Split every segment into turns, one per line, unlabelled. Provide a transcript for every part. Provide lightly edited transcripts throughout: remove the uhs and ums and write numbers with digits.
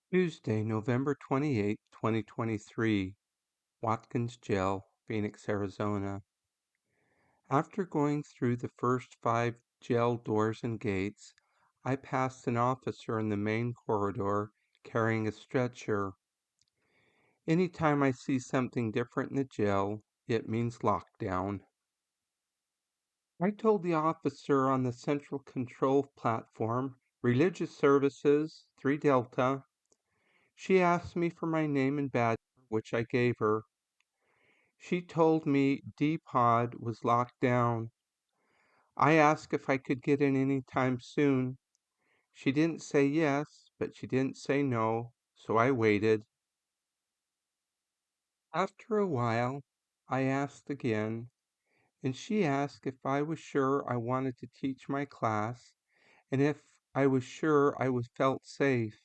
Tuesday, November 28th, 2023, Watkins Jail, Phoenix, Arizona. After going through the first 5 jail doors and gates, I passed an officer in the main corridor carrying a stretcher. Anytime I see something different in the jail, it means lockdown. I told the officer on the central control platform, religious services, 3 Delta. She asked me for my name and badge, which I gave her. She told me D-Pod was locked down. I asked if I could get in any time soon. She didn't say yes, but she didn't say no, so I waited. After a while, I asked again, and she asked if I was sure I wanted to teach my class and if I was sure I was felt safe.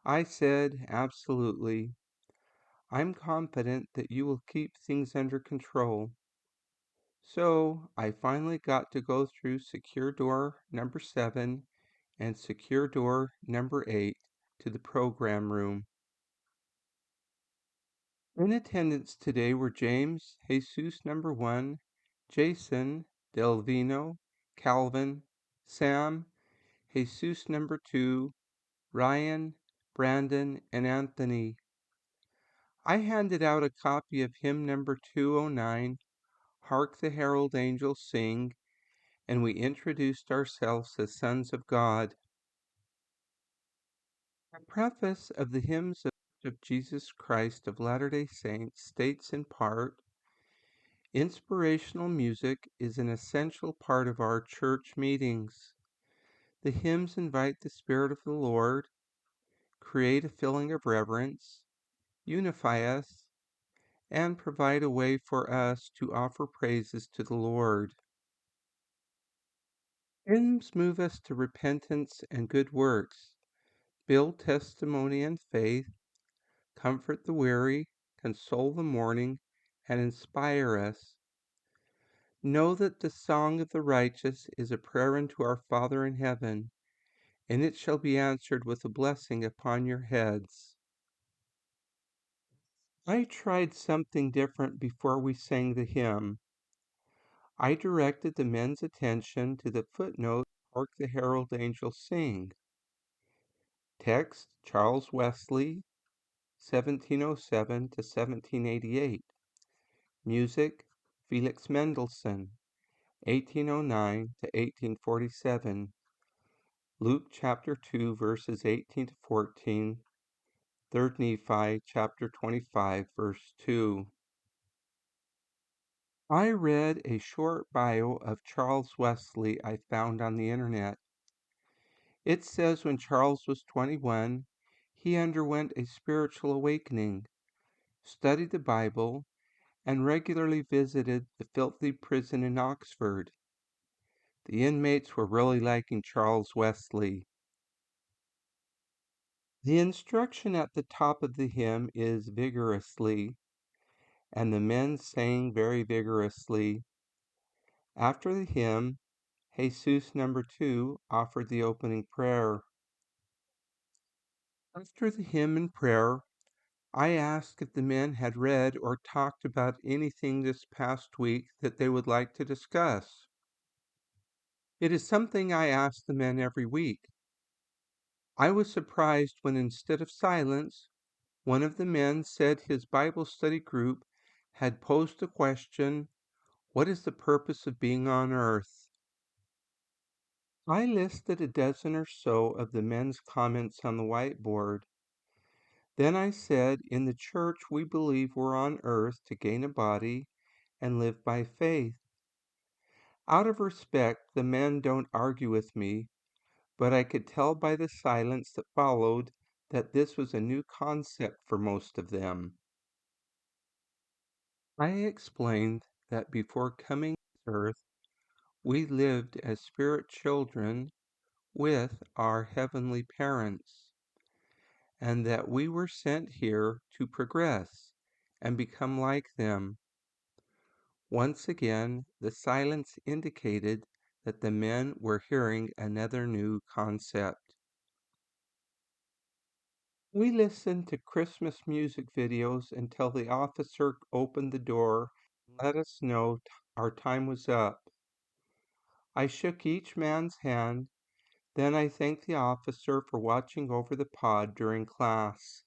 I said, absolutely. I'm confident that you will keep things under control. So I finally got to go through secure door number 7 and secure door number 8 to the program room. In attendance today were James, Jesus number 1, Jason, Delvino, Calvin, Sam, Jesus number 2, Ryan, Brandon, and Anthony. I handed out a copy of hymn number 209, Hark the Herald Angels Sing, and we introduced ourselves as sons of God. The preface of the Hymns of Jesus Christ of Latter-day Saints states in part, inspirational music is an essential part of our church meetings. The hymns invite the Spirit of the Lord, create a feeling of reverence, unify us, and provide a way for us to offer praises to the Lord. Hymns move us to repentance and good works, build testimony and faith, comfort the weary, console the mourning, and inspire us. Know that the song of the righteous is a prayer unto our Father in heaven, and it shall be answered with a blessing upon your heads. I tried something different before we sang the hymn. I directed the men's attention to the footnote, Hark the Herald Angels Sing. Text, Charles Wesley, 1707 to 1788. Music, Felix Mendelssohn, 1809 to 1847. Luke chapter 2 verses 18 to 14. 3 Nephi chapter 25 verse 2. I read a short bio of Charles Wesley I found on the internet. It says when Charles was 21, he underwent a spiritual awakening, studied the Bible, and regularly visited the filthy prison in Oxford. The inmates were really liking Charles Wesley. The instruction at the top of the hymn is vigorously, and the men sang very vigorously. After the hymn, Jesus number 2 offered the opening prayer. After the hymn and prayer, I asked if the men had read or talked about anything this past week that they would like to discuss. It is something I ask the men every week. I was surprised when instead of silence, one of the men said his Bible study group had posed the question, what is the purpose of being on earth? I listed a dozen or so of the men's comments on the whiteboard. Then I said, in the church we believe we're on earth to gain a body and live by faith. Out of respect, the men don't argue with me, but I could tell by the silence that followed that this was a new concept for most of them. I explained that before coming to earth, we lived as spirit children with our heavenly parents, and that we were sent here to progress and become like them. Once again, the silence indicated that the men were hearing another new concept. We listened to Christmas music videos until the officer opened the door and let us know our time was up. I shook each man's hand, then I thanked the officer for watching over the pod during class.